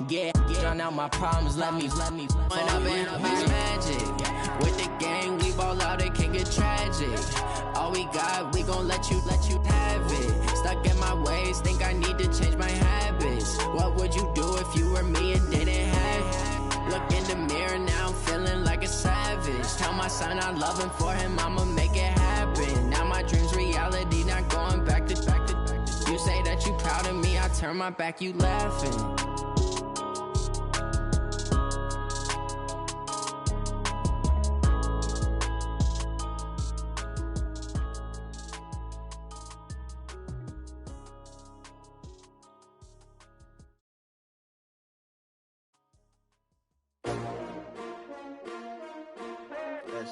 Yeah, drown out my problems, let me when I've been up is magic. With the gang, we ball out, it can get tragic. All we got, we gon' let you have it. Stuck in my ways, think I need to change my habits. What would you do if you were me and didn't have it? Look in the mirror, now I'm feeling like a savage. Tell my son I love him, for him I'ma make it happen. Now my dream's reality, not going back to. You say that you proud of me, I turn my back, you laughing.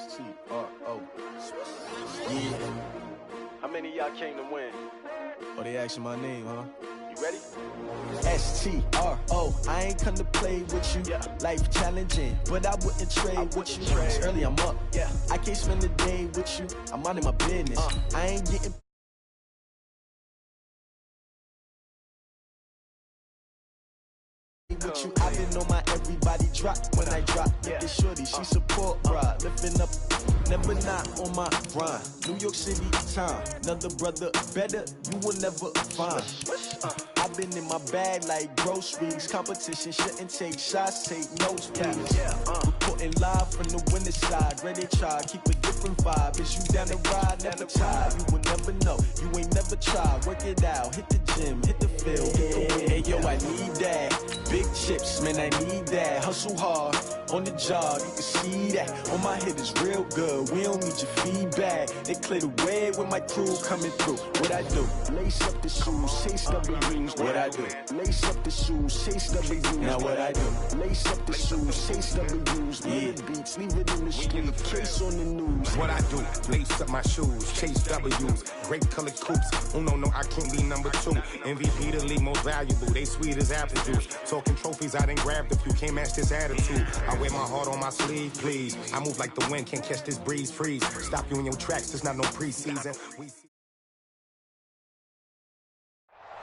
STRO. Yeah. How many of y'all came to win? Oh, they asking my name, huh? You ready? STRO. I ain't come to play with you. Yeah. Life challenging, but I wouldn't trade with you. It's early, I'm up. Yeah. I can't spend the day with you. I'm minding my business. I ain't getting with you. I've been on my everybody drop when I drop. Look at shorty, she support, bruh. Lifting up, never not on my grind. New York City time, another brother better, you will never find. I've been in my bag like groceries. Competition shouldn't take shots, take notes, please. Reporting live from the winning side. Ready to try, keep a different vibe. Is you down the ride, never tired. You will never know, you ain't never tried. Work it out, hit the gym, hit the field, hit the wind. Hey yo, I need that. Big chips, man, I need that. Hustle hard, on the job, you can see that. On my head is real good, we don't need your feedback. They clear the way with my crew coming through. What I do? Lace up the shoes, chase W's. What I do? Lace up the shoes, chase W's. Now what I do? Lace up the shoes, chase W's. Yeah, beats, leave it in the street, case on the news. What I do? Lace up my shoes, chase W's. Great colored coops. Oh no, I can't be number 2. MVP the league most valuable. They sweet as apple juice. Talking trophies, I done grabbed a few. Can't match this attitude. I wear my heart on my sleeve, please. I move like the wind, can't catch this breeze, freeze. Stop you in your tracks, there's not no preseason.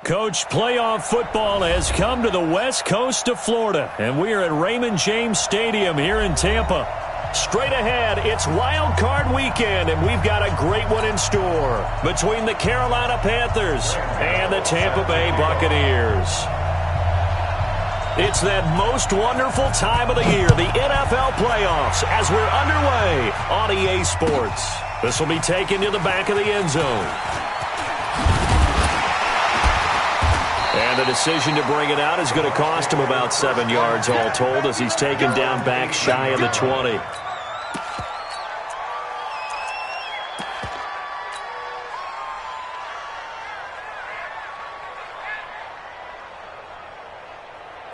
Coach, playoff football has come to the west coast of Florida, and we are at Raymond James Stadium here in Tampa. Straight ahead, it's Wild Card Weekend, and we've got a great one in store between the Carolina Panthers and the Tampa Bay Buccaneers. It's that most wonderful time of the year, the NFL playoffs, as we're underway on EA Sports. This will be taken to the back of the end zone. And the decision to bring it out is going to cost him about 7 yards all told, as he's taken down back shy of the 20.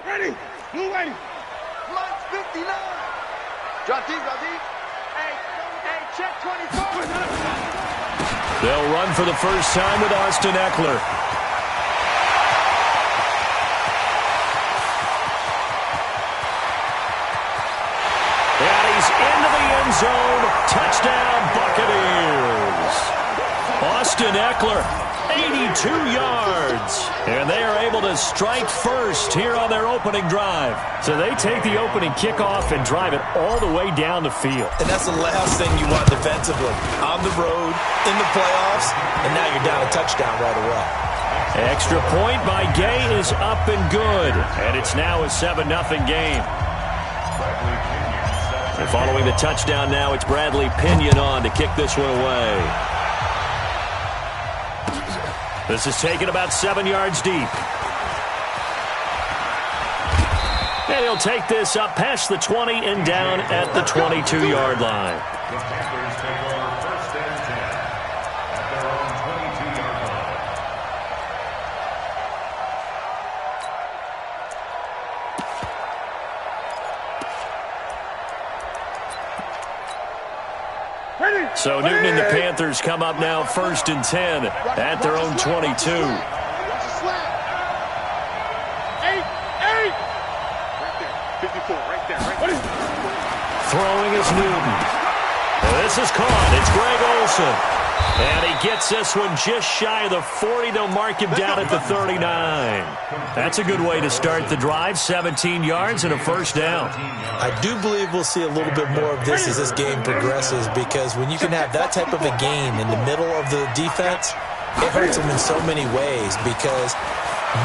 Ready? Move ready. Lights 59. Drop deep, drop deep. Hey, check 24. They'll run for the first time with Austin Eckler. And he's into the end zone. Touchdown, Buccaneers. Austin Eckler, 82 yards. And they are able to strike first here on their opening drive. So they take the opening kickoff and drive it all the way down the field. And that's the last thing you want defensively. On the road, in the playoffs, and now you're down a touchdown right away. Extra point by Gay is up and good. And it's now a 7-0 game. And following the touchdown now, it's Bradley Pinion on to kick this one away. This is taken about 7 yards deep. And he'll take this up past the 20 and down at the 22-yard line. The Panthers take over 1st and 10 at their own 22-yard line. So Newton and the Panthers come up now 1st and 10 at their own 22. Watch the slap. 8. Right there. 54, right there. Throwing is Newton. This is caught. It's Greg Olsen. And he gets this one just shy of the 40. They'll mark him down at the 39. That's a good way to start the drive. 17 yards and a first down. I do believe we'll see a little bit more of this as this game progresses, because when you can have that type of a gain in the middle of the defense, it hurts them in so many ways, because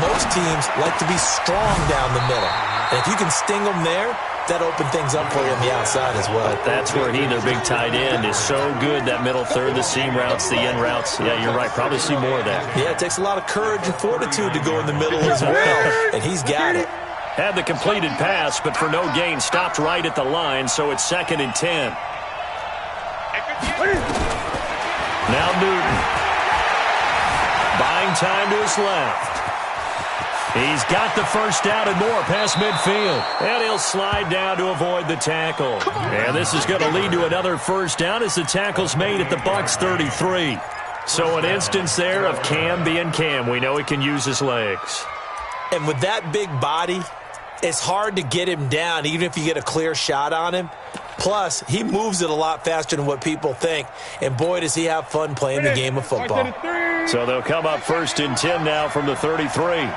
most teams like to be strong down the middle. And if you can sting them there, that opened things up for you on the outside as well. But that's where their big tight end, is so good, that middle third, the seam routes, the end routes. Yeah, you're right. Probably see more of that. Yeah, it takes a lot of courage and fortitude to go in the middle as well, and he's got it. Had the completed pass, but for no gain, stopped right at the line, so it's 2nd and 10. Now Newton. Buying time to his left. He's got the first down and more past midfield. And he'll slide down to avoid the tackle. And this is going to lead to another first down as the tackle's made at the Bucs 33. So an instance there of Cam being Cam. We know he can use his legs. And with that big body, it's hard to get him down, even if you get a clear shot on him. Plus, he moves it a lot faster than what people think. And boy, does he have fun playing the game of football. So they'll come up 1st and 10 now from the 33.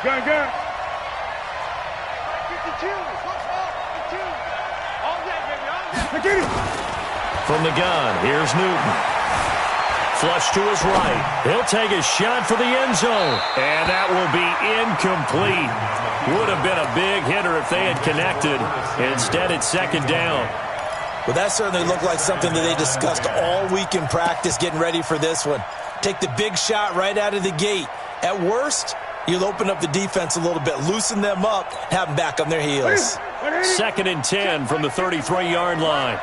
Gun. 52. From the gun, here's Newton. Flush to his right. He'll take a shot for the end zone. And that will be incomplete. Would have been a big hitter if they had connected. Instead, it's 2nd down. Well, that certainly looked like something that they discussed all week in practice, getting ready for this one. Take the big shot right out of the gate. At worst, you'll open up the defense a little bit, loosen them up, have them back on their heels. 2nd and 10 from the 33-yard line.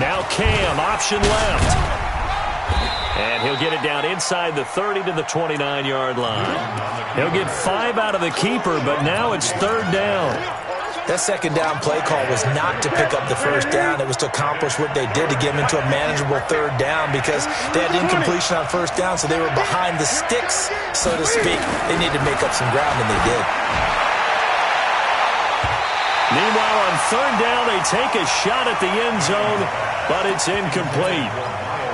Now Cam, option left. And he'll get it down inside the 30 to the 29-yard line. He'll get 5 out of the keeper, but now it's 3rd down. That 2nd down play call was not to pick up the first down. It was to accomplish what they did, to get them into a manageable 3rd down, because they had incompletion on 1st down, so they were behind the sticks, so to speak. They needed to make up some ground, and they did. Meanwhile, on 3rd down, they take a shot at the end zone, but it's incomplete.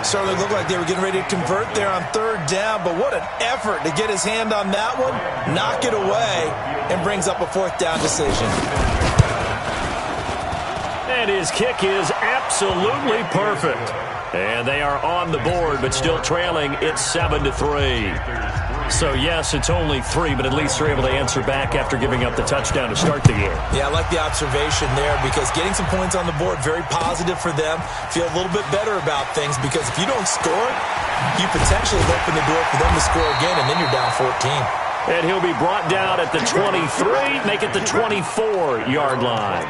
Certainly looked like they were getting ready to convert there on 3rd down, but what an effort to get his hand on that one, knock it away, and brings up a 4th down decision. And his kick is absolutely perfect. And they are on the board, but still trailing. It's 7-3. So, yes, it's only 3, but at least they're able to answer back after giving up the touchdown to start the game. Yeah, I like the observation there, because getting some points on the board, very positive for them. Feel a little bit better about things, because if you don't score, you potentially open the door for them to score again, and then you're down 14. And he'll be brought down at the 23, make it the 24-yard line.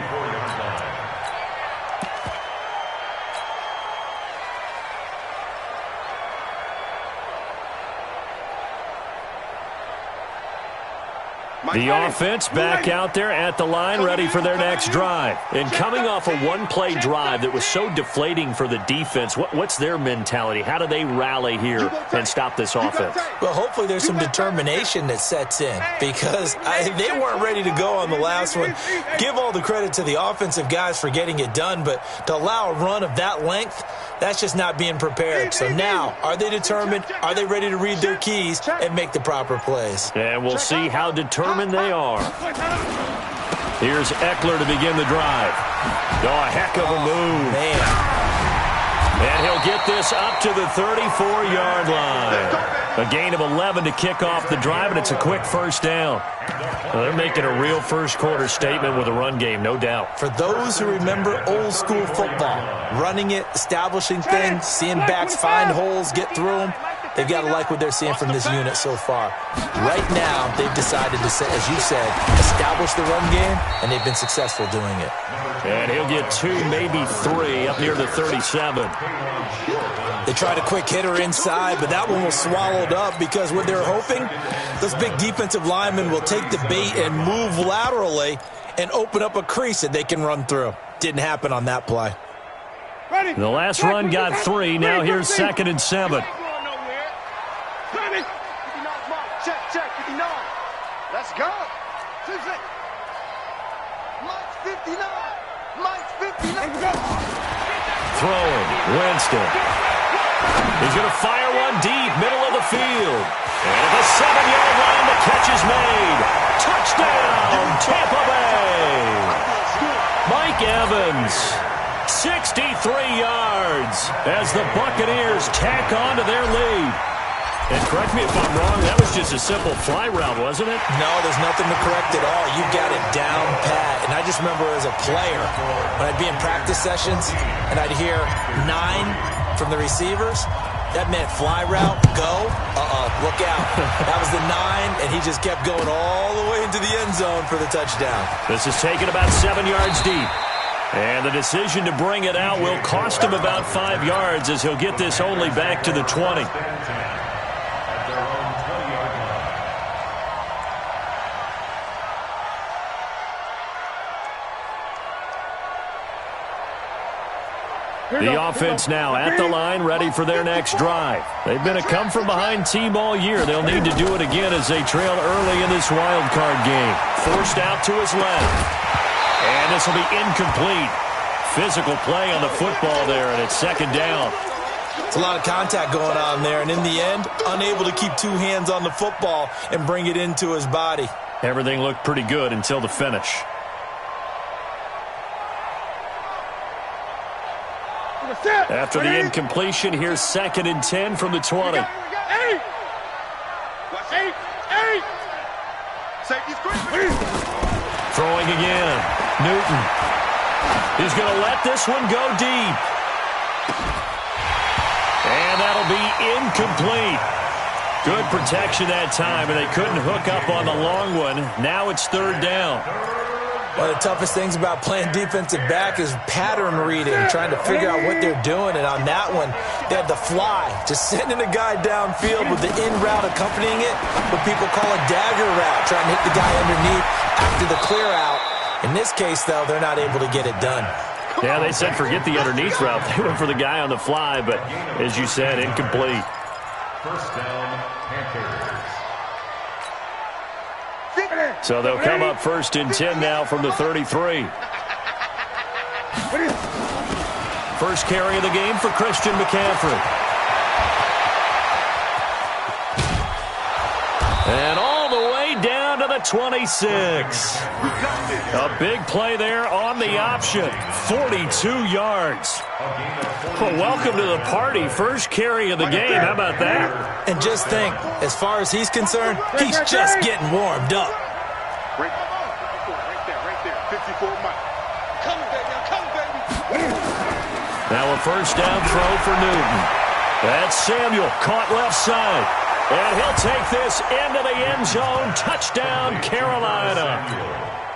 The offense back out there at the line, ready for their next drive. And coming off a one-play drive that was so deflating for the defense, what's their mentality? How do they rally here and stop this offense? Well, hopefully there's some determination that sets in, because they weren't ready to go on the last one. Give all the credit to the offensive guys for getting it done, but to allow a run of that length, that's just not being prepared. So now, are they determined? Are they ready to read their keys and make the proper plays? And we'll see how determined they are. Here's Eckler to begin the drive. Oh, a heck of a move. Man. And he'll get this up to the 34-yard line. A gain of 11 to kick off the drive, and it's a quick first down. Well, they're making a real first-quarter statement with a run game, no doubt. For those who remember old-school football, running it, establishing things, seeing backs find holes, get through them, they've got to like what they're seeing from this unit so far. Right now, they've decided to, as you said, establish the run game, and they've been successful doing it. And he'll get 2, maybe 3, up near the 37. They tried a quick hitter inside, but that one was swallowed up, because what they're hoping, those big defensive linemen will take the bait and move laterally and open up a crease that they can run through. Didn't happen on that play. The last run got 3. Now here's 2nd and 7. Check, 59. Let's go. 59. Mike's 59. Throwing, Winston. He's going to fire one deep, middle of the field. And at the 7-yard line, the catch is made. Touchdown, Tampa Bay. Mike Evans, 63 yards as the Buccaneers tack on to their lead. And correct me if I'm wrong, that was just a simple fly route, wasn't it? No, there's nothing to correct at all. You got it down pat. And I just remember as a player, when I'd be in practice sessions and I'd hear 9 from the receivers, that meant fly route, go, look out. That was the 9, and he just kept going all the way into the end zone for the touchdown. This is taken about 7 yards deep. And the decision to bring it out will cost him about 5 yards as he'll get this only back to the 20. The offense now at the line, ready for their next drive. They've been a come-from-behind team all year. They'll need to do it again as they trail early in this wild card game. Forced out to his left. And this will be incomplete. Physical play on the football there, and it's second down. It's a lot of contact going on there, and in the end, unable to keep 2 hands on the football and bring it into his body. Everything looked pretty good until the finish. After the incompletion, here's 2nd and 10 from the 20. Throwing again. Newton. He's going to let this one go deep. And that'll be incomplete. Good protection that time, and they couldn't hook up on the long one. Now it's 3rd down. One of the toughest things about playing defensive back is pattern reading, trying to figure out what they're doing. And on that one, they had the fly, just sending a guy downfield with the in route accompanying it, what people call a dagger route, trying to hit the guy underneath after the clear out. In this case, though, they're not able to get it done. Yeah, they said forget the underneath route. They went for the guy on the fly, but as you said, incomplete. First down, Panthers. So they'll come up 1st and 10 now from the 33. First carry of the game for Christian McCaffrey. And all the way down to the 26. A big play there on the option. 42 yards. Well, welcome to the party. First carry of the game. How about that? And just think, as far as he's concerned, he's just getting warmed up. Right there. 54 Mike. Come, baby. Now a first down throw for Newton. That's Samuel, caught left side. And he'll take this into the end zone. Touchdown, Carolina.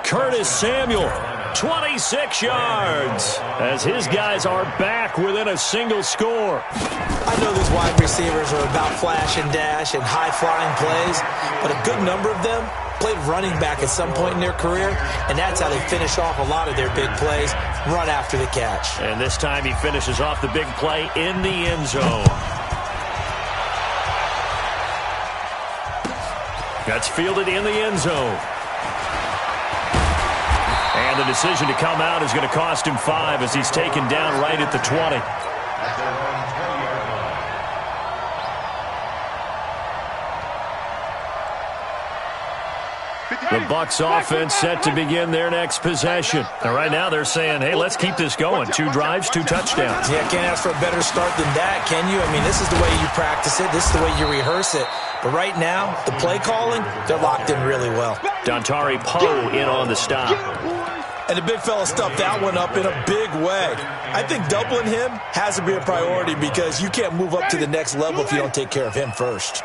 Curtis Samuel, 26 yards, as his guys are back within a single score. I know these wide receivers are about flash and dash and high-flying plays, but a good number of them played running back at some point in their career, and that's how they finish off a lot of their big plays, run after the catch. And this time he finishes off the big play in the end zone. That's fielded in the end zone. And the decision to come out is going to cost him 5 as he's taken down right at the 20. The Bucs offense set to begin their next possession. And right now they're saying, hey, let's keep this going. 2 drives, 2 touchdowns. Yeah, can't ask for a better start than that, can you? I mean, this is the way you practice it. This is the way you rehearse it. But right now, the play calling, they're locked in really well. Dontari Poe in on the stop. And the big fella stuffed that one up in a big way. I think doubling him has to be a priority because you can't move up to the next level if you don't take care of him first.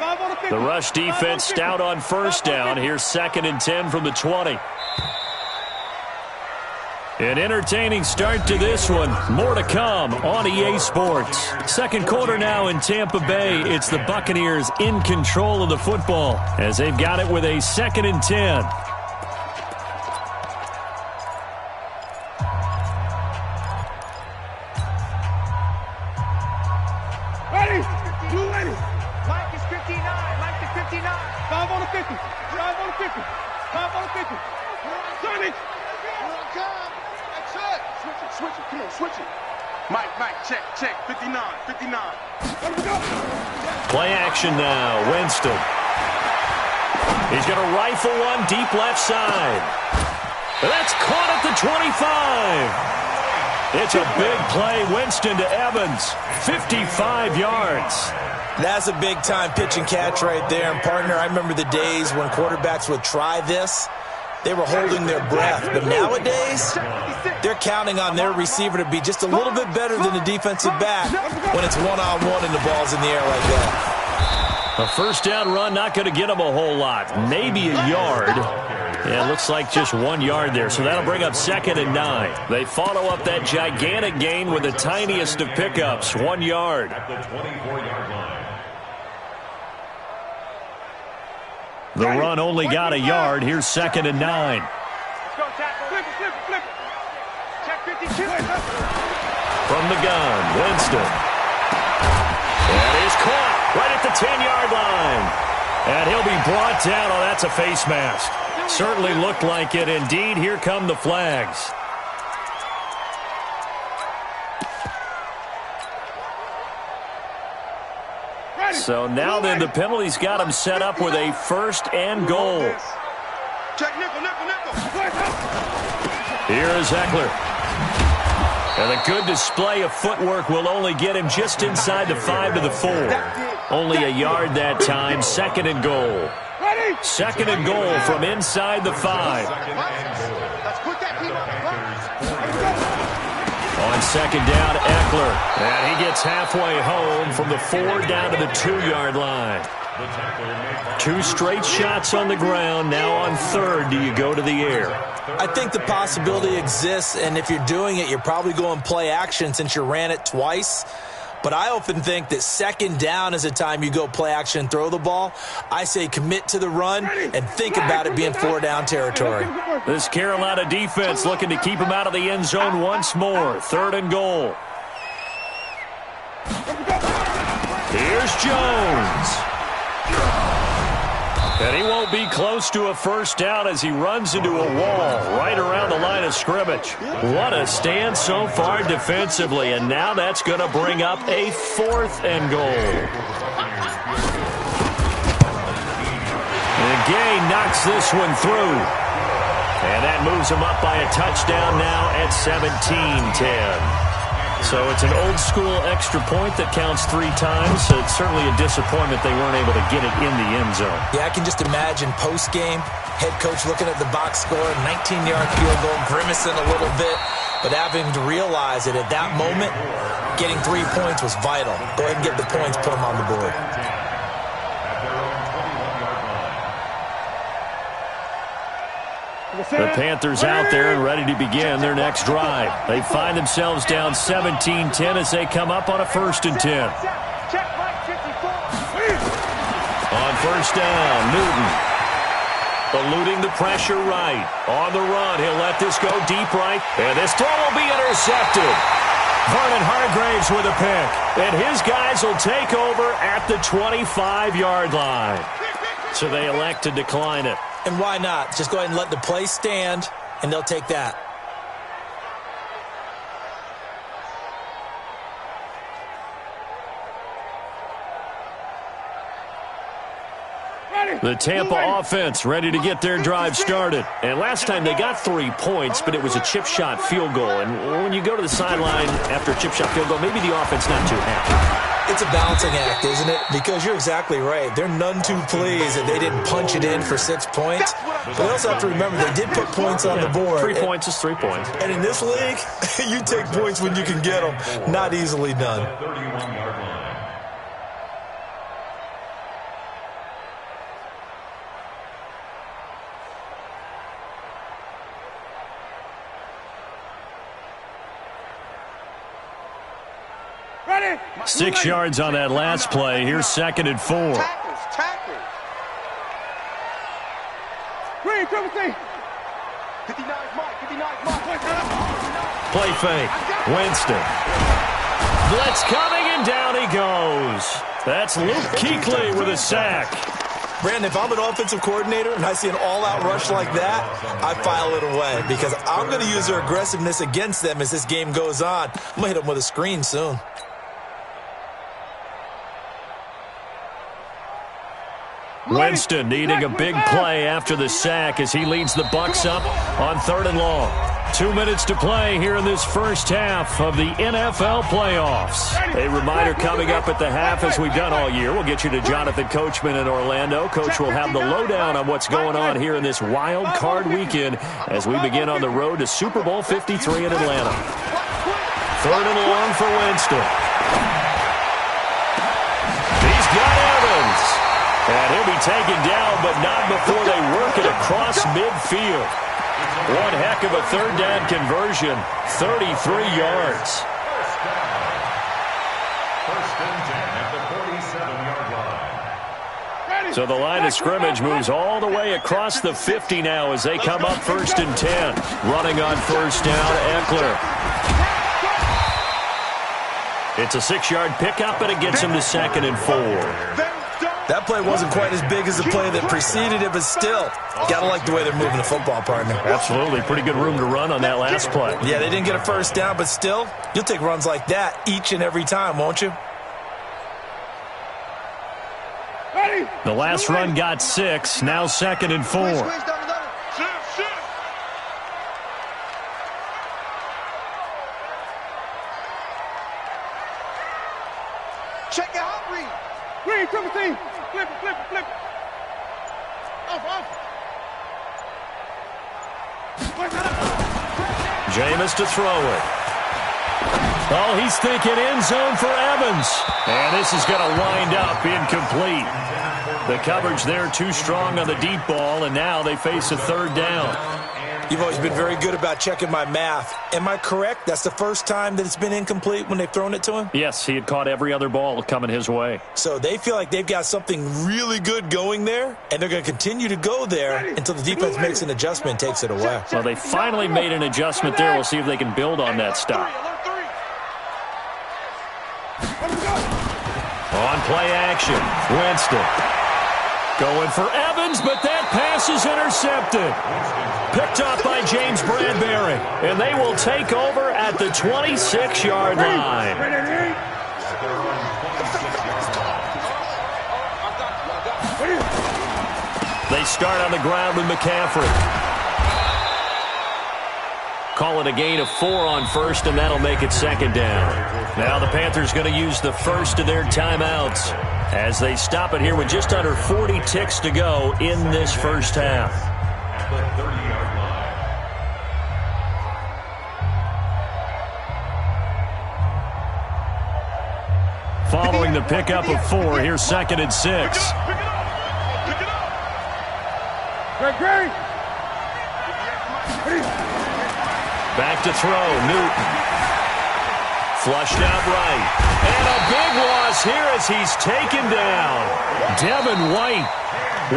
The rush defense stout on first down. Here's 2nd and 10 from the 20. An entertaining start to this one. More to come on EA Sports. Second quarter now in Tampa Bay. It's the Buccaneers in control of the football as they've got it with a 2nd and 10. Mike is 59. Mike is 59. 5 on the 50. 5 on the 50. 5 on the 50. Sonny. That's it. Switch it. Come on, switch it. Mike, check. 59. Play action now. Winston. He's going to rifle one deep left side. That's caught at the 25. It's a big play. Winston to Evans. 55 yards. That's a big-time pitch and catch right there. And, partner, I remember the days when quarterbacks would try this. They were holding their breath. But nowadays, they're counting on their receiver to be just a little bit better than the defensive back when it's one-on-one and the ball's in the air like that. A first down run, not going to get him a whole lot. Maybe a yard. Yeah, it looks like just 1 yard there, so that'll bring up 2nd and 9. They follow up that gigantic gain with the tiniest of pickups, 1 yard. At the 24-yard line. The run only got a yard. Here's 2nd and 9. Let's go, tackle. Flip it. Check 52. From the gun, Winston. That is caught right at the 10-yard line. And he'll be brought down. Oh, that's a face mask. Certainly looked like it. Indeed, here come the flags. So now then the penalty's got him set up with a 1st and goal. Check nickel. Here is Eckler. And a good display of footwork will only get him just inside the 5 to the 4. Only a yard that time. 2nd and goal. 2nd and goal from inside the 5. Let's put that team on the On 2nd down, Eckler. And he gets halfway home from the 4 down to the 2-yard line. 2 straight shots on the ground. Now on 3rd, do you go to the air? I think the possibility exists, and if you're doing it, you're probably going play action since you ran it twice. But I often think that 2nd down is the time you go play action and throw the ball. I say commit to the run and think about it being 4 down territory. This Carolina defense looking to keep him out of the end zone once more. 3rd and goal. Here's Jones. And he won't be close to a first down as he runs into a wall right around the line of scrimmage. What a stand so far defensively, and now that's going to bring up a 4th and goal. And Gay knocks this one through. And that moves him up by a touchdown now at 17-10. So it's an old-school extra point that counts 3 times. So it's certainly a disappointment they weren't able to get it in the end zone. Yeah, I can just imagine post-game, head coach looking at the box score, 19-yard field goal, grimacing a little bit, but having to realize that at that moment, getting 3 points was vital. Go ahead and get the points, put them on the board. The Panthers out there and ready to begin their next drive. They find themselves down 17-10 as they come up on a 1st and 10. On 1st down, Newton. Eluding the pressure right. On the run, he'll let this go deep right. And this throw will be intercepted. Vernon Hargraves with a pick. And his guys will take over at the 25-yard line. So they elect to decline it. And why not? Just go ahead and let the play stand, and they'll take that. The Tampa offense ready to get their drive started. And last time they got 3 points, but it was a chip shot field goal. And when you go to the sideline after a chip shot field goal, maybe the offense not too happy. It's a balancing act, isn't it? Because you're exactly right. They're none too pleased that they didn't punch it in for 6 points. But they also have to remember they did put points on the board. 3 points is 3 points. And in this league, you take points when you can get them. Not easily done. 31-yard line. Ready? 6 yards on that last play. Here's 2nd and 4. Tackles. Green, triple C. 59's Mike. Play fake. Winston. Blitz coming, and down he goes. That's Luke Kuechly with a sack. Brandon, if I'm an offensive coordinator and I see an all-out rush like that, I file it away because I'm going to use their aggressiveness against them as this game goes on. I'm going to hit them with a screen soon. Winston needing a big play after the sack as he leads the Bucs up on 3rd and long. 2 minutes to play here in this first half of the NFL playoffs. A reminder coming up at the half, as we've done all year. We'll get you to Jonathan Coachman in Orlando. Coach will have the lowdown on what's going on here in this wild card weekend as we begin on the road to Super Bowl 53 in Atlanta. 3rd and long for Winston. He's got Evans. And he'll be taken down, but not before they work it across midfield. One heck of a 3rd down conversion, 33 yards. First and 10 at the 47-yard line. So the line of scrimmage moves all the way across the 50 now as they come up 1st and 10. Running on 1st down, Eckler. It's a 6-yard pickup, and it gets him to 2nd and 4. That play wasn't quite as big as the play that preceded it, but still, gotta like the way they're moving the football, partner. Absolutely. Pretty good room to run on that last play. Yeah, they didn't get a 1st down, but still, you'll take runs like that each and every time, won't you? The last run got 6, now 2nd and 4. Check it out, Reed. Reed, triple team. Flip it, flip it, flip it. Off. Jameis to throw it. Oh, he's thinking end zone for Evans. And this is going to wind up incomplete. The coverage there too strong on the deep ball, and now they face a 3rd down. You've always been very good about checking my math. Am I correct? That's the first time that it's been incomplete when they've thrown it to him? Yes, he had caught every other ball coming his way. So they feel like they've got something really good going there, and they're going to continue to go there until the defense makes an adjustment and takes it away. Well, they finally made an adjustment there. We'll see if they can build on that stop. On play action, Winston. Going for Evans, but that pass is intercepted. Picked off by James Bradbury. And they will take over at the 26-yard line. They start on the ground with McCaffrey. Call it a gain of 4 on 1st, and that'll make it 2nd down. Now the Panthers going to use the first of their timeouts as they stop it here with just under 40 ticks to go in this first half. At the 30-yard line. Following the pickup of 4, here's 2nd and 6. Pick it up. Great. Back to throw, Newton. Flushed out right. And a big loss here as he's taken down. Devin White.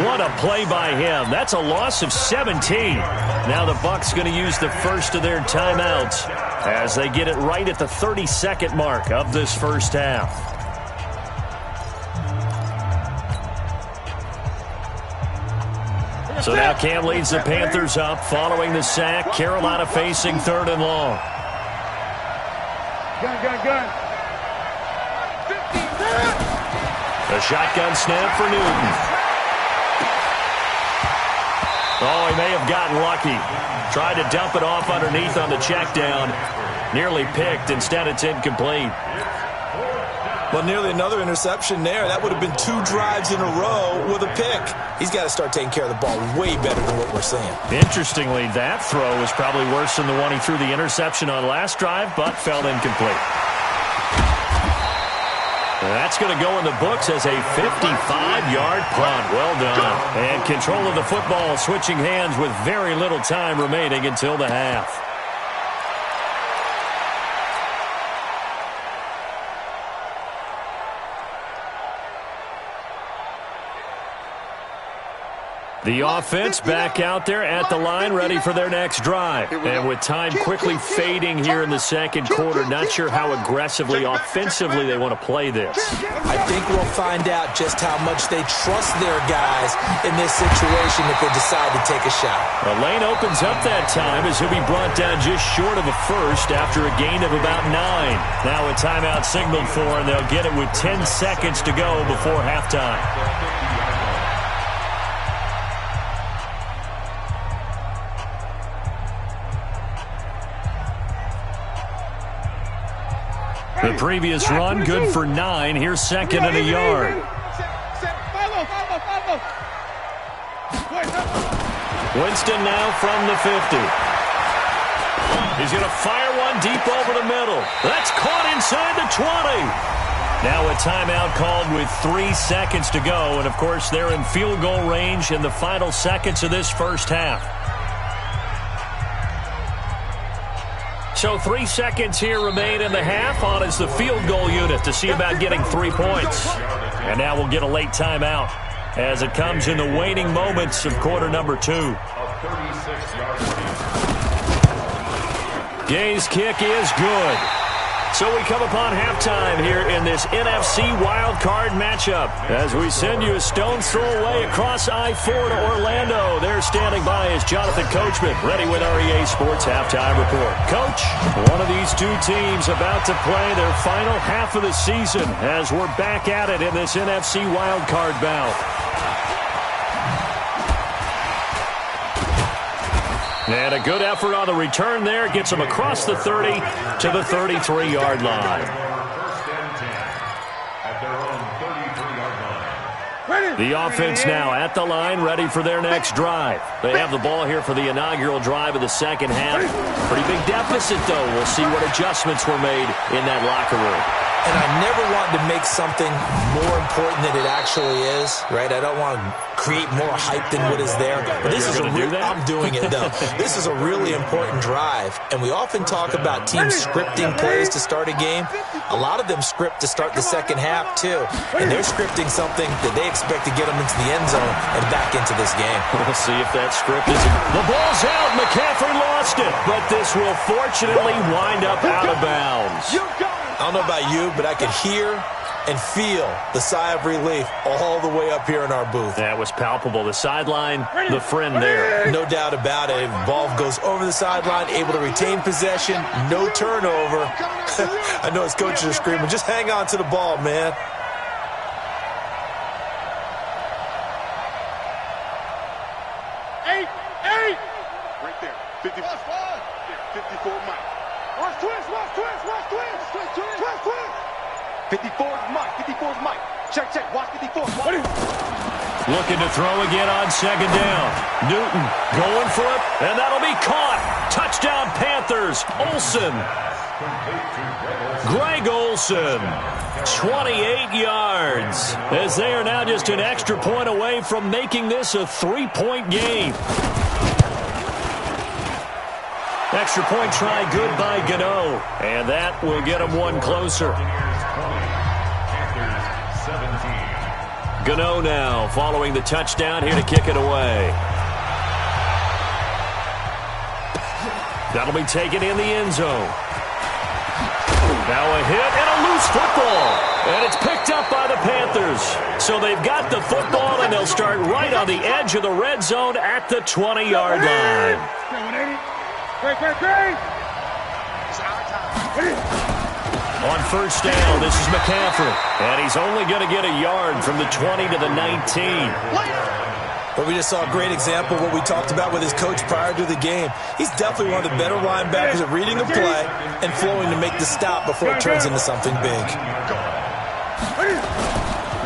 What a play by him. That's a loss of 17. Now the Bucs going to use the first of their timeouts as they get it right at the 32nd mark of this first half. So now Cam leads the Panthers up following the sack. Carolina facing 3rd and long. Gun. A shotgun snap for Newton. Oh, he may have gotten lucky. Tried to dump it off underneath on the check down. Nearly picked. Instead, it's incomplete. Well, nearly another interception there. That would have been 2 drives in a row with a pick. He's got to start taking care of the ball way better than what we're seeing. Interestingly, that throw was probably worse than the one he threw the interception on last drive, but fell incomplete. That's going to go in the books as a 55-yard punt. Well done. And control of the football switching hands with very little time remaining until the half. The offense back out there at the line, ready for their next drive. And with time quickly fading here in the second quarter, not sure how aggressively, offensively they want to play this. I think we'll find out just how much they trust their guys in this situation if they decide to take a shot. The lane opens up that time as he'll be brought down just short of a first after a gain of about 9. Now a timeout signaled for, and they'll get it with 10 seconds to go before halftime. The previous run, good for 9. Here's second and a yard. Winston now from the 50. He's going to fire one deep over the middle. That's caught inside the 20. Now a timeout called with 3 seconds to go. And, of course, they're in field goal range in the final seconds of this first half. So 3 seconds here remain in the half. On is the field goal unit to see about getting 3 points. And now we'll get a late timeout as it comes in the waning moments of quarter number 2. Gay's kick is good. So we come upon halftime here in this NFC wildcard matchup as we send you a stone's throw away across I-4 to Orlando. There standing by is Jonathan Coachman, ready with REA Sports Halftime Report. Coach, one of these two teams about to play their final half of the season as we're back at it in this NFC wildcard bout. And a good effort on the return there. Gets them across the 30 to the 33-yard line. The offense now at the line, ready for their next drive. They have the ball here for the inaugural drive of the second half. Pretty big deficit, though. We'll see what adjustments were made in that locker room. And I never want to make something more important than it actually is, right? I don't want to create more hype than what is there. But this is I'm doing it, though. This is a really important drive. And we often talk about teams scripting plays to start a game. A lot of them script to start the second half, too. And they're scripting something that they expect to get them into the end zone and back into this game. We'll see if that script is... The ball's out. McCaffrey lost it. But this will fortunately wind up out of bounds. I don't know about you, but I could hear and feel the sigh of relief all the way up here in our booth. That was palpable. The sideline, the friend there. No doubt about it. Ball goes over the sideline, able to retain possession, no turnover. I know his coaches are screaming, just hang on to the ball, man. Eight. Right there. 54 Mike. Watch twist. 54's Mike. Check. Watch 54. Looking to throw again on second down. Newton going for it, and that'll be caught. Touchdown Panthers. Olsen. Greg Olsen. 28 yards. As they are now just an extra point away from making this a 3-point game. Extra point try good by Gano. And that will get him one closer. Gano now following the touchdown here to kick it away. That'll be taken in the end zone. Now a hit and a loose football. And it's picked up by the Panthers. So they've got the football and they'll start right on the edge of the red zone at the 20-yard line. On first down, this is McCaffrey. And he's only going to get a yard from the 20 to the 19. But we just saw a great example of what we talked about with his coach prior to the game. He's definitely one of the better linebackers at reading a play and flowing to make the stop before it turns into something big.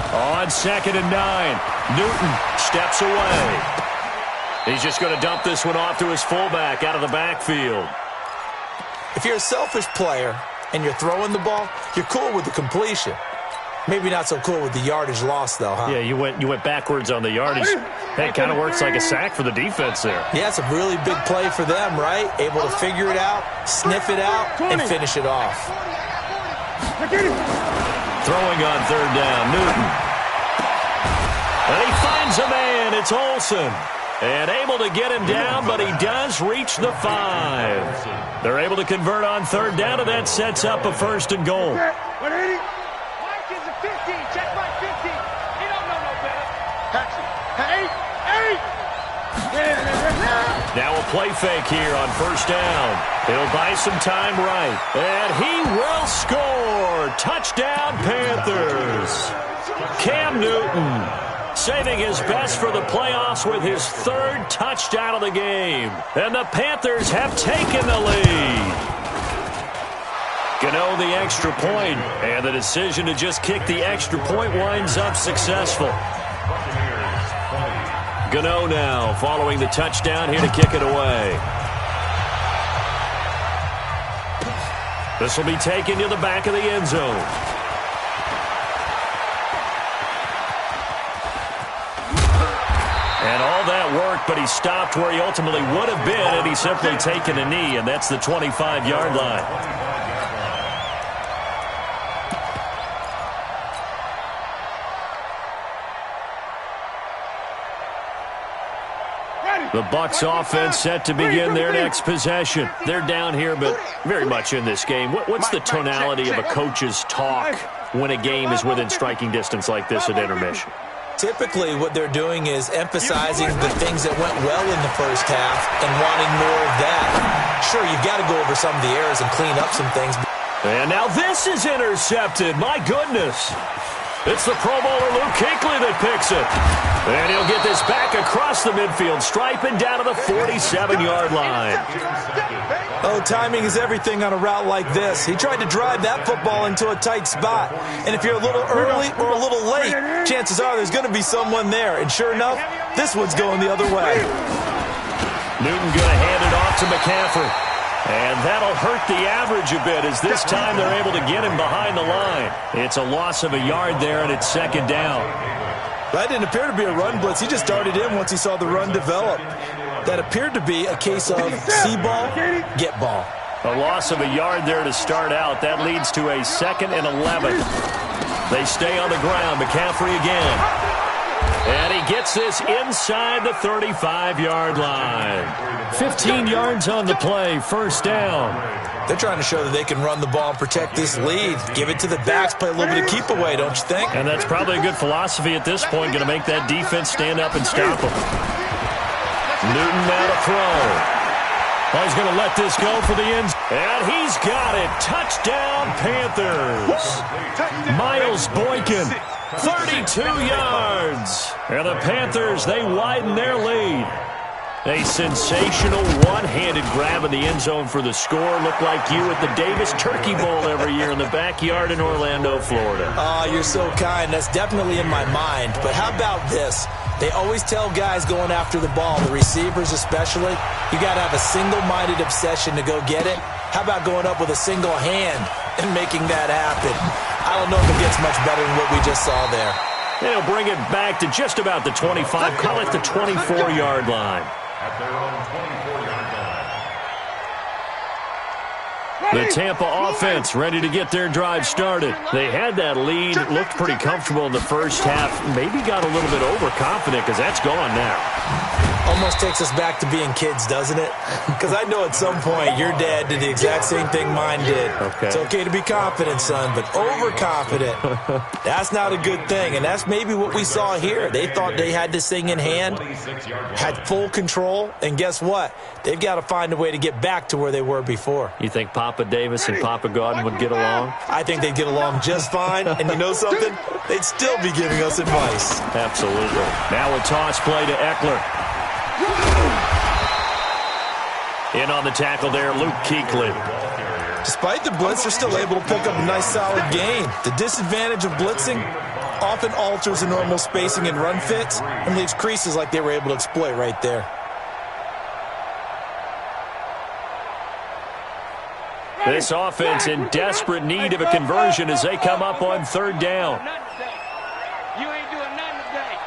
On second and 9, Newton steps away. He's just going to dump this one off to his fullback out of the backfield. If you're a selfish player and you're throwing the ball, you're cool with the completion. Maybe not so cool with the yardage loss, though, huh? Yeah, you went backwards on the yardage. That kind of works like a sack for the defense there. Yeah, it's a really big play for them, right? Able to figure it out, sniff it out, and finish it off. Throwing on third down, Newton. And he finds a man. It's Olsen. And able to get him down, but he does reach the 5. They're able to convert on third down, and that sets up a 1st and goal. Mike is a 15. Check Mike 15. He don't know no better. Taxi. Hey. Now a play fake here on 1st down. He'll buy some time right. And he will score. Touchdown, Panthers. Cam Newton saving his best for the playoffs with his 3rd touchdown of the game. And the Panthers have taken the lead. Gano the extra point, and the decision to just kick the extra point winds up successful. Gano now following the touchdown here to kick it away. This will be taken to the back of the end zone. And all that work, but he stopped where he ultimately would have been had he simply taken a knee, and that's the 25-yard line. The Bucs offense set to begin their next possession. They're down here, but very much in this game. What's the tonality of a coach's talk when a game is within striking distance like this at intermission? Typically, what they're doing is emphasizing the things that went well in the first half and wanting more of that. Sure, you've got to go over some of the errors and clean up some things. And now this is intercepted. My goodness. It's the Pro Bowler Luke Kuechly that picks it. And he'll get this back across the midfield stripe and down to the 47-yard line. Oh, timing is everything on a route like this. He tried to drive that football into a tight spot. And if you're a little early or a little late, chances are there's going to be someone there. And sure enough, this one's going the other way. Newton going to hand it off to McCaffrey. And that'll hurt the average a bit as this time they're able to get him behind the line. It's a loss of a yard there, and it's 2nd down. That didn't appear to be a run blitz. He just darted in once he saw the run develop. That appeared to be a case of see ball, get ball. A loss of a yard there to start out. That leads to a 2nd and 11. They stay on the ground. McCaffrey again. And he gets this inside the 35-yard line. 15 yards on the play, 1st down. They're trying to show that they can run the ball and protect this lead. Give it to the backs, play a little bit of keep away, don't you think? And that's probably a good philosophy at this point, going to make that defense stand up and stop them. Newton now to throw. Oh, he's going to let this go for the end. And he's got it. Touchdown, Panthers. Miles Boykin, 32 yards. And the Panthers, they widen their lead. A sensational one-handed grab in the end zone for the score. Looked like you at the Davis Turkey Bowl every year in the backyard in Orlando, Florida. Oh, you're so kind. That's definitely in my mind. But how about this? They always tell guys going after the ball, the receivers especially, you got to have a single-minded obsession to go get it. How about going up with a single hand and making that happen? I don't know if it gets much better than what we just saw there. They'll bring it back to just about the 25, call it the 24-yard line. At their own 24-yard line. The Tampa offense ready to get their drive started. They had that lead, looked pretty comfortable in the first half, maybe got a little bit overconfident because that's gone now. Almost takes us back to being kids, doesn't it? Because I know at some point your dad did the exact same thing mine did. Okay. It's okay to be confident, son, but overconfident, that's not a good thing. And that's maybe what we saw here. They thought they had this thing in hand, had full control, and guess what? They've got to find a way to get back to where they were before. You think Papa Davis and Papa Godin would get along? I think they'd get along just fine. And you know something? They'd still be giving us advice. Absolutely. Now a toss play to Eckler. In on the tackle there, Luke Kuechly. Despite the blitz, they're still able to pick up a nice solid gain. The disadvantage of blitzing often alters the normal spacing and run fits and leaves creases like they were able to exploit right there. This offense in desperate need of a conversion as they come up on 3rd down. You ain't doing nothing today.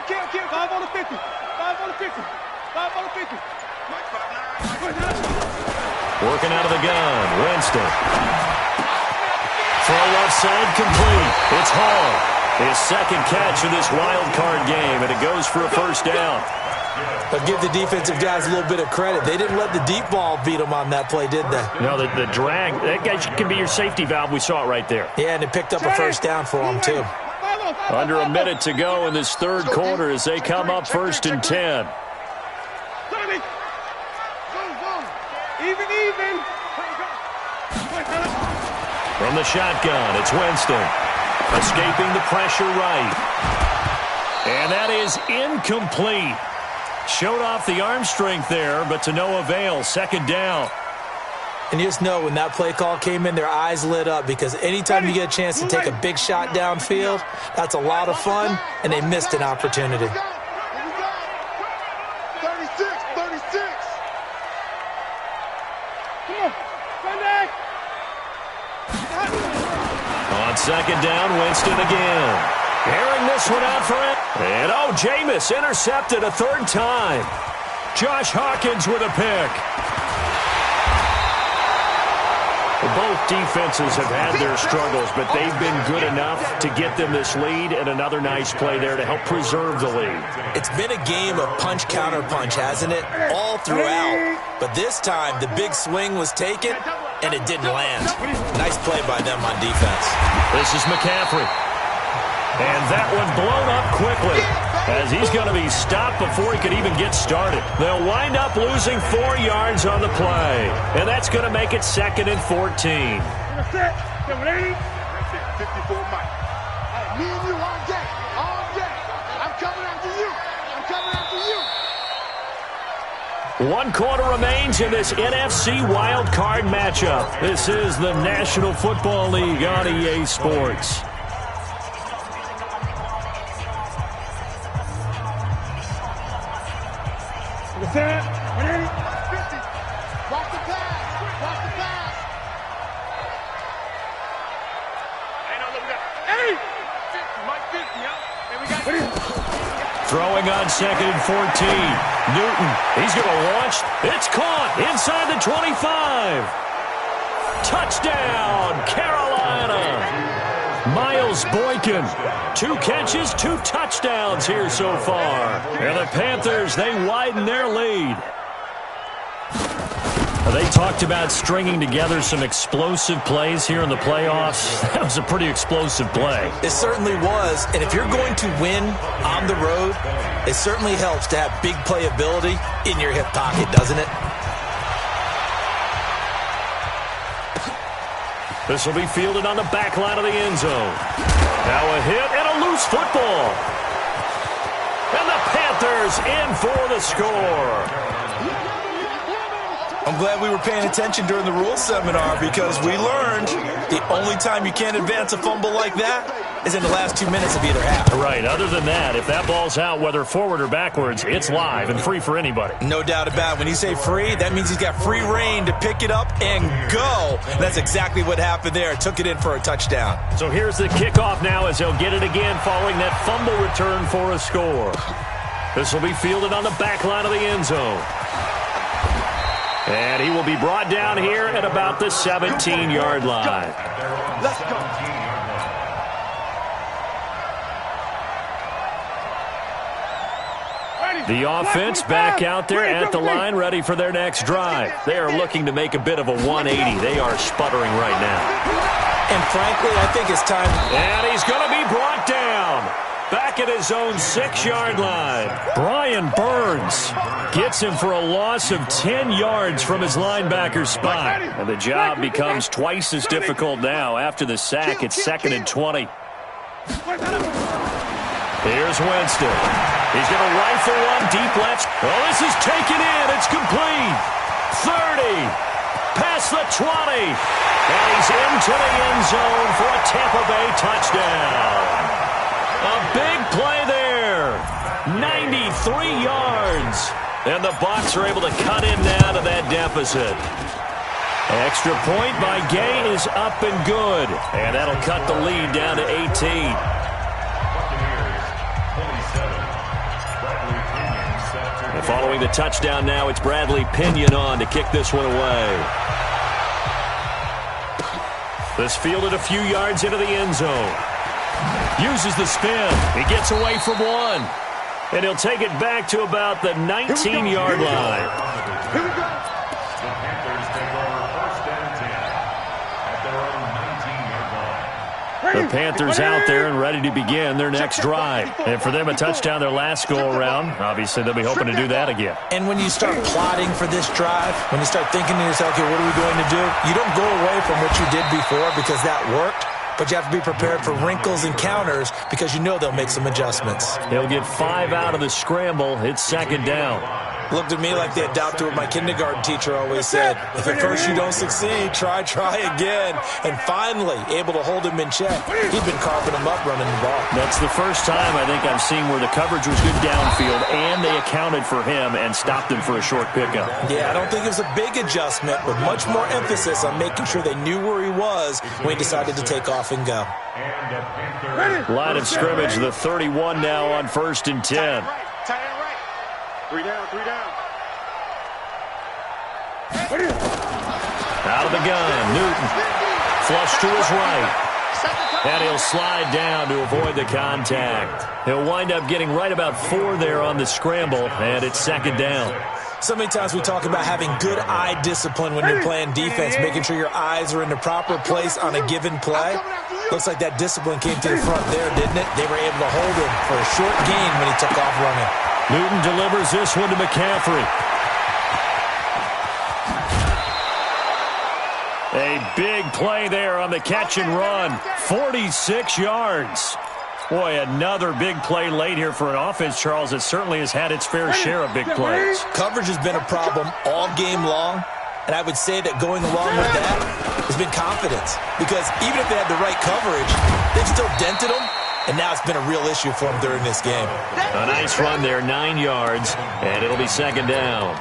Kill. 5 on the 50. 5 on the 50. 5 on the 50. Working out of the gun, Winston. Throw left side complete. It's Hall. His second catch of this wild card game, and it goes for a first down. But give the defensive guys a little bit of credit. They didn't let the deep ball beat them on that play, did they? No, the drag, that guy can be your safety valve. We saw it right there. Yeah, and it picked up a first down for them, too. Under a minute to go in this third quarter as they come up 1st and 10. Even. From the shotgun, it's Winston. Escaping the pressure right. And that is incomplete. Showed off the arm strength there, but to no avail. 2nd down. And you just know when that play call came in, their eyes lit up, because anytime you get a chance to take a big shot downfield, that's a lot of fun, and they missed an opportunity. 36. Come on, Sunday. On 2nd down, Winston again. Airing this one out for it. And Jameis intercepted a 3rd time. Josh Hawkins with a pick. Both defenses have had their struggles, but they've been good enough to get them this lead, and another nice play there to help preserve the lead. It's been a game of punch-counter-punch, hasn't it? All throughout. But this time, the big swing was taken, and it didn't land. Nice play by them on defense. This is McCaffrey. And that one blown up quickly as he's going to be stopped before he could even get started. They'll wind up losing 4 yards on the play. And that's going to make it 2nd and 14. 54 Mike. Me and you all day. I'm coming after you. 1 quarter remains in this NFC wild card matchup. This is the National Football League on EA Sports. Watch the pass. Hey, Mike 50, and we got Throwing on 2nd and 14. Newton, he's going to launch. It's caught inside the 25. Touchdown, Carolina. Miles Boykin, 2 catches, 2 touchdowns here so far. And the Panthers, they widen their lead. They talked about stringing together some explosive plays here in the playoffs. That was a pretty explosive play. It certainly was. And if you're going to win on the road, it certainly helps to have big playability in your hip pocket, doesn't it? This will be fielded on the back line of the end zone. Now a hit and a loose football. And the Panthers in for the score. I'm glad we were paying attention during the rules seminar, because we learned the only time you can't advance a fumble like that is in the last 2 minutes of either half. Right. Other than that, if that ball's out, whether forward or backwards, it's live and free for anybody. No doubt about it. When you say free, that means he's got free reign to pick it up and go. And that's exactly what happened there. Took it in for a touchdown. So here's the kickoff now as they'll get it again following that fumble return for a score. This will be fielded on the back line of the end zone. And he will be brought down here at about the 17-yard line. Let's go. The offense back out there at the line, ready for their next drive. They are looking to make a bit of a 180. They are sputtering right now. And frankly, I think it's time. And he's going to be brought down. Back at his own 6-yard line. Brian Burns gets him for a loss of 10 yards from his linebacker spot. And the job becomes twice as difficult now. After the sack, it's 2nd and 20. Here's Winston. He's going to rifle one deep left. Oh, this is taken in. It's complete. 30. Past the 20. And he's into the end zone for a Tampa Bay touchdown. A big play there. 93 yards. And the Bucs are able to cut in now to that deficit. Extra point by Gay is up and good. And that'll cut the lead down to 18. And following the touchdown now, it's Bradley Pinion on to kick this one away. This fielded a few yards into the end zone. Uses the spin. He gets away from one. And he'll take it back to about the 19-yard line. Here we go. The Panthers take over 1st and 10 at their own 19-yard line. The Panthers out there and ready to begin their next drive. And for them, a touchdown their last go-around. Obviously, they'll be hoping to do that again. And when you start plotting for this drive, when you start thinking to yourself, okay, what are we going to do? You don't go away from what you did before because that worked. But you have to be prepared for wrinkles and counters because you know they'll make some adjustments. He'll get 5 out of the scramble. It's 2nd down. Looked at me like they adopted what my kindergarten teacher always said. If at first you don't succeed, try again. And finally, able to hold him in check. He'd been carving him up running the ball. That's the first time I think I've seen where the coverage was good downfield and they accounted for him and stopped him for a short pickup. Yeah, I don't think it was a big adjustment, but much more emphasis on making sure they knew where he was when he decided to take off and go. Line of scrimmage, the 31 now on 1st and 10. Three down. Out of the gun, Newton. Flush to his right. And he'll slide down to avoid the contact. He'll wind up getting right about 4 there on the scramble, and it's 2nd down. So many times we talk about having good eye discipline when you're playing defense, making sure your eyes are in the proper place on a given play. Looks like that discipline came to the front there, didn't it? They were able to hold him for a short gain when he took off running. Newton delivers this one to McCaffrey. A big play there on the catch and run. 46 yards. Boy, another big play late here for an offense, Charles, that certainly has had its fair share of big plays. Coverage has been a problem all game long, and I would say that going along with that has been confidence. Because even if they had the right coverage, they've still dented them, and now it's been a real issue for them during this game. A nice run there, 9 yards, and it'll be 2nd down.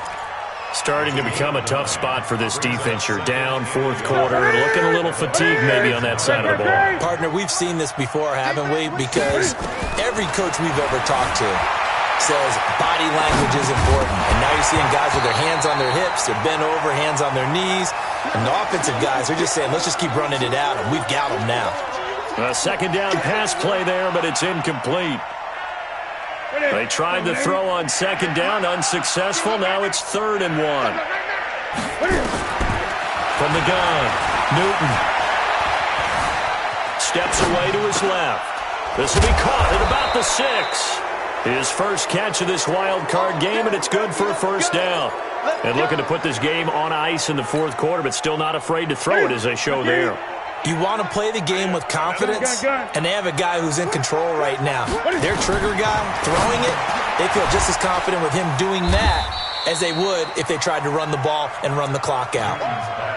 Starting to become a tough spot for this defense. You're down 4th quarter, looking a little fatigued maybe on that side of the ball. Partner, we've seen this before, haven't we? Because every coach we've ever talked to says body language is important. And now you're seeing guys with their hands on their hips, they're bent over, hands on their knees. And the offensive guys are just saying, let's just keep running it out, and we've got them now. A 2nd down pass play there, but it's incomplete. They tried to throw on 2nd down, unsuccessful. Now it's 3rd and 1. From the gun, Newton steps away to his left. This will be caught at about the 6. His first catch of this wild card game, and it's good for a 1st down. And looking to put this game on ice in the 4th quarter, but still not afraid to throw it as they show there. You want to play the game with confidence, and they have a guy who's in control right now. Their trigger guy, throwing it, they feel just as confident with him doing that as they would if they tried to run the ball and run the clock out.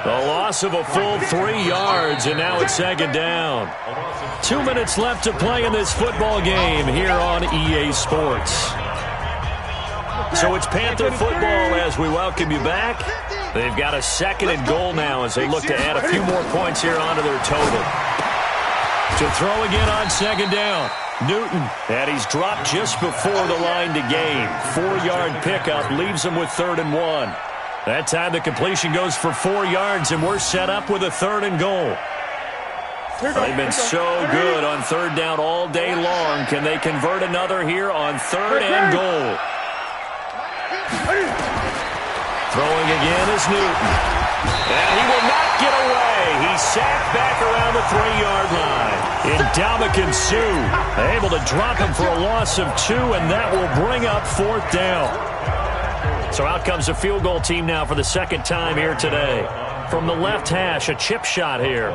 A loss of a full 3 yards, and now it's 2nd down. 2 minutes left to play in this football game here on EA Sports. So it's Panther football as we welcome you back. They've got a 2nd and goal now as they look to add a few more points here onto their total. To throw again on 2nd down, Newton, and he's dropped just before the line to gain. 4-yard pickup leaves him with 3rd and 1. That time the completion goes for 4 yards, and we're set up with a 3rd and goal. They've been so good on 3rd down all day long. Can they convert another here on 3rd and goal? Throwing again is Newton. And he will not get away. He's sacked back around the 3-yard line. Ndamukong Suh able to drop him for a loss of 2, and that will bring up 4th down. So out comes the field goal team now for the 2nd time here today. From the left hash, a chip shot here.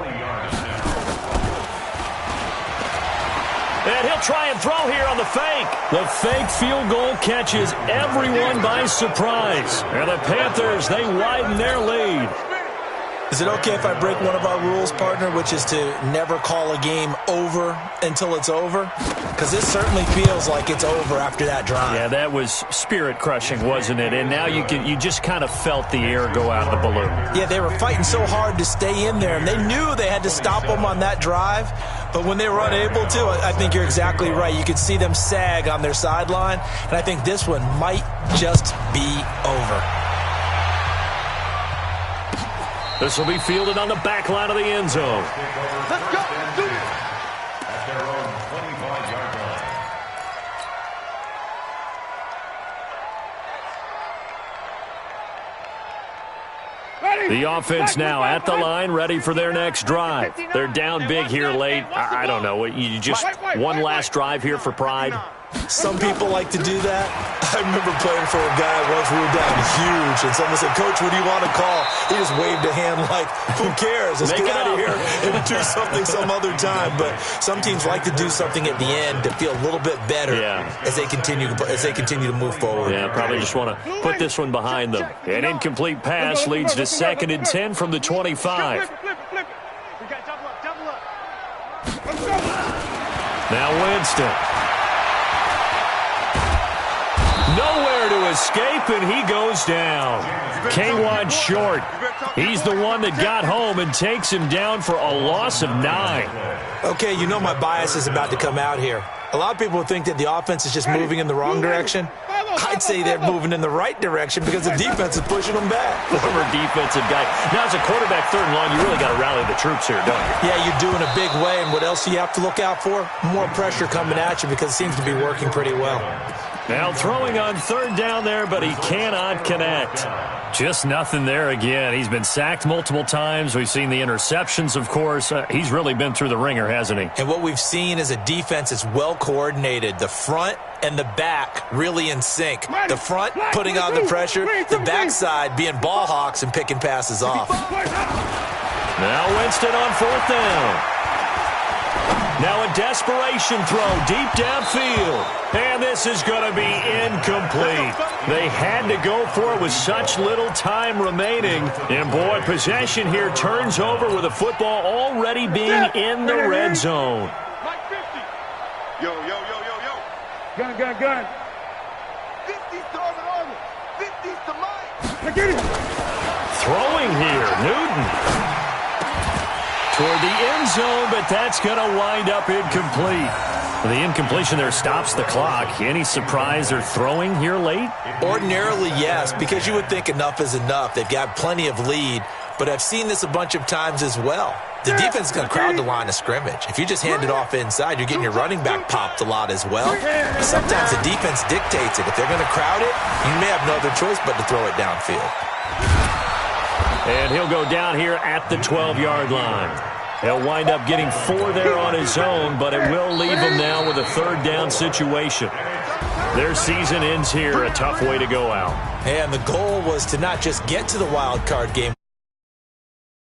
And he'll try and throw here on the fake. The fake field goal catches everyone by surprise. And the Panthers, they widen their lead. Is it okay if I break one of our rules, partner, which is to never call a game over until it's over? Because this certainly feels like it's over after that drive. Yeah, that was spirit-crushing, wasn't it? And now you just kind of felt the air go out of the balloon. Yeah, they were fighting so hard to stay in there, and they knew they had to stop them on that drive. But when they were unable to, I think you're exactly right. You could see them sag on their sideline, and I think this one might just be over. This will be fielded on the back line of the end zone. Let's go. The offense now at the line, ready for their next drive. They're down big here late. I don't know. You just one last drive here for pride? Some people like to do that. I remember playing for a guy once. We were down huge, and someone said, "Coach, what do you want to call?" He just waved a hand like, "Who cares? Let's get out of here and do something some other time." But some teams like to do something at the end to feel a little bit better as they continue to move forward. Yeah, probably just want to put this one behind them. An incomplete pass leads to 2nd and 10 from the 25. Now Winston. Nowhere to escape, and he goes down. K-Wan short. He's the one that got home and takes him down for a loss of 9. Okay, you know my bias is about to come out here. A lot of people think that the offense is just moving in the wrong direction. I'd say they're moving in the right direction because the defense is pushing them back. Former defensive guy. Now, as a quarterback 3rd and long, you really got to rally the troops here, don't you? Yeah, you're doing a big way, and what else do you have to look out for? More pressure coming at you because it seems to be working pretty well. Now throwing on 3rd down there, but he cannot connect. Just nothing there again. He's been sacked multiple times. We've seen the interceptions, of course. He's really been through the ringer, hasn't he? And what we've seen is a defense that's well coordinated. The front and the back really in sync. The front putting on the pressure, the backside being ball hawks and picking passes off. Now Winston on 4th down. Now a desperation throw deep downfield. And this is going to be incomplete. They had to go for it with such little time remaining. And, boy, possession here turns over with the football already being in the red zone. Yo. Gun. 50's to order. 50's to mine. Get it. Throwing here, Newton. Toward the end zone, but that's going to wind up incomplete. The incompletion there stops the clock. Any surprise they're throwing here late? Ordinarily, yes, because you would think enough is enough. They've got plenty of lead, but I've seen this a bunch of times as well. The defense is going to crowd the line of scrimmage. If you just hand it off inside, you're getting your running back popped a lot as well. Sometimes the defense dictates it. If they're going to crowd it, you may have no other choice but to throw it downfield. And he'll go down here at the 12-yard line. He'll wind up getting 4 there on his own, but it will leave him now with a 3rd down situation. Their season ends here, a tough way to go out. And the goal was to not just get to the wild card game.